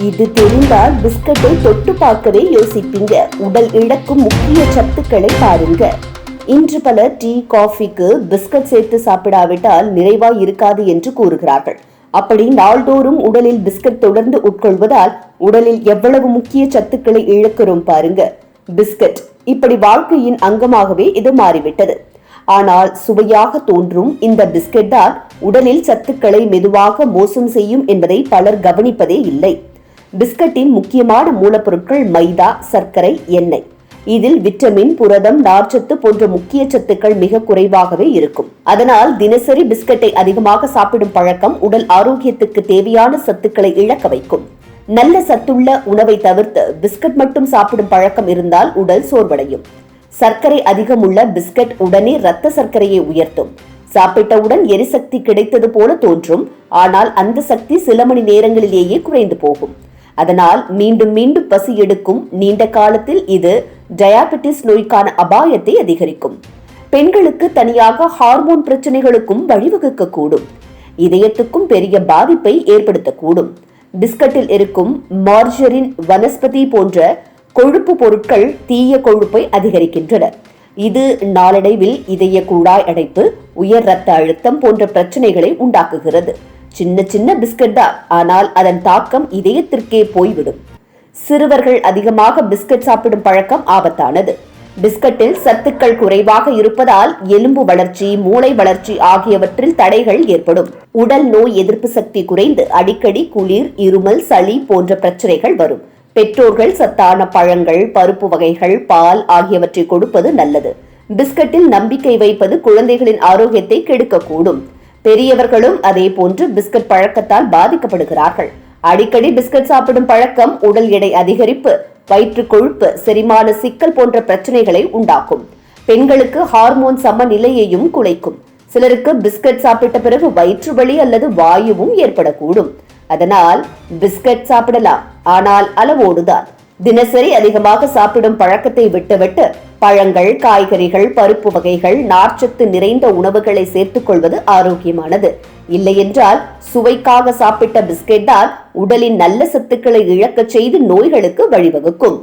இது தெரிந்தால் பிஸ்கட்டை தொட்டு பார்க்கவே யோசிப்பீங்க. உடல் இழக்கும் முக்கிய சத்துக்களை பாருங்க. இன்று பலர் டீ, காஃபிக்கு பிஸ்கட் சேர்த்து சாப்பிடாவிட்டால் நிறைவாய் இருக்காது என்று கூறுகிறார்கள். அப்படி நாள்தோறும் உடலில் பிஸ்கட் தொடர்ந்து உட்கொள்வதால் உடலில் எவ்வளவு முக்கிய சத்துக்களை இழக்கிறோம் பாருங்க. பிஸ்கட் இப்படி வாழ்க்கையின் அங்கமாகவே இது மாறிவிட்டது. ஆனால் சுவையாக தோன்றும் இந்த பிஸ்கட் தான் உடலில் சத்துக்களை மெதுவாக மோசம் செய்யும் என்பதை பலர் கவனிப்பதே இல்லை. பிஸ்கட்டின் முக்கியமான மூலப்பொருட்கள் மைதா, சர்க்கரை, எண்ணெய். இதில் விட்டமின், புரதம், நார்ச்சத்து போன்ற முக்கிய சத்துக்கள் மிக குறைவாகவே இருக்கும். அதனால் தினசரி பிஸ்கட்டை அதிகமாக சாப்பிடும் பழக்கம் உடல் ஆரோக்கியத்துக்கு தேவையான சத்துக்களை இழக்க வைக்கும். நல்ல சத்துள்ள உணவை தவிர்த்து பிஸ்கட் மட்டும் சாப்பிடும் பழக்கம் இருந்தால் உடல் சோர்வடையும். சர்க்கரை அதிகம் உள்ள பிஸ்கட் உடனே இரத்த சர்க்கரையை உயர்த்தும். சாப்பிட்டவுடன் எரிசக்தி கிடைத்தது போல தோன்றும். ஆனால் அந்த சக்தி சில மணி நேரங்களிலேயே குறைந்து போகும். அதனால் மீண்டும் மீண்டும் பசி எடுக்கும். நீண்ட காலத்தில் இது டயாபெட்டிஸ் நோய்க்கான அபாயத்தை அதிகரிக்கும். பெண்களுக்கு தனியாக ஹார்மோன் பிரச்சனைகளுக்கும் வழிவகுக்க கூடும். இதயத்துக்கும் பெரிய பாதிப்பை ஏற்படுத்தக்கூடும். பிஸ்கட்டில் இருக்கும் மார்ஜரின், வனஸ்பதி போன்ற கொழுப்பு பொருட்கள் தீய கொழுப்பை அதிகரிக்கின்றன. இது நாளடைவில் இதய குழாய் அடைப்பு, உயர் இரத்த அழுத்தம் போன்ற பிரச்சனைகளை உண்டாக்குகிறது. சின்ன சின்ன பிஸ்கட் தான், ஆனால் அதன் தாக்கம் இதயத்திற்கே போய்விடும். சிறுவர்கள் அதிகமாக பிஸ்கட் சாப்பிடும் பழக்கம் ஆபத்தானது. பிஸ்கட்டில் சத்துக்கள் குறைவாக இருப்பதால் எலும்பு வளர்ச்சி, மூளை வளர்ச்சி ஆகியவற்றில் தடைகள் ஏற்படும். உடல் நோய் எதிர்ப்பு சக்தி குறைந்து அடிக்கடி குளிர், இருமல், சளி போன்ற பிரச்சனைகள் வரும். பெற்றோர்கள் சத்தான பழங்கள், பருப்பு வகைகள், பால் ஆகியவற்றை கொடுப்பது நல்லது. பிஸ்கட்டில் நம்பிக்கை வைப்பது குழந்தைகளின் ஆரோக்கியத்தை கெடுக்கக்கூடும். பெரியவர்களும் அதே போன்று பிஸ்கட் பழக்கத்தால் பாதிக்கப்படுகிறார்கள். அடிக்கடி பிஸ்கட் சாப்பிடும் பழக்கம் உடல் எடை அதிகரிப்பு, வயிற்று கொழுப்பு, செரிமான சிக்கல் போன்ற பிரச்சனைகளை உண்டாக்கும். பெண்களுக்கு ஹார்மோன் சமநிலையையும் குலைக்கும். சிலருக்கு பிஸ்கட் சாப்பிட்ட பிறகு வயிற்று வலி அல்லது வாயுவும் ஏற்படக்கூடும். அதனால் பிஸ்கட் சாப்பிடலாம், ஆனால் அளவோடுதான். தினசரி அதிகமாக சாப்பிடும் பழக்கத்தை விட்டுவிட்டு பழங்கள், காய்கறிகள், பருப்பு வகைகள், நார்ச்சத்து நிறைந்த உணவுகளை சேர்த்துக் கொள்வது ஆரோக்கியமானது. இல்லையென்றால் சுவைக்காக சாப்பிட்ட பிஸ்கெட் தான் உடலின் நல்ல சத்துக்களை இழக்கச் செய்து நோய்களுக்கு வழிவகுக்கும்.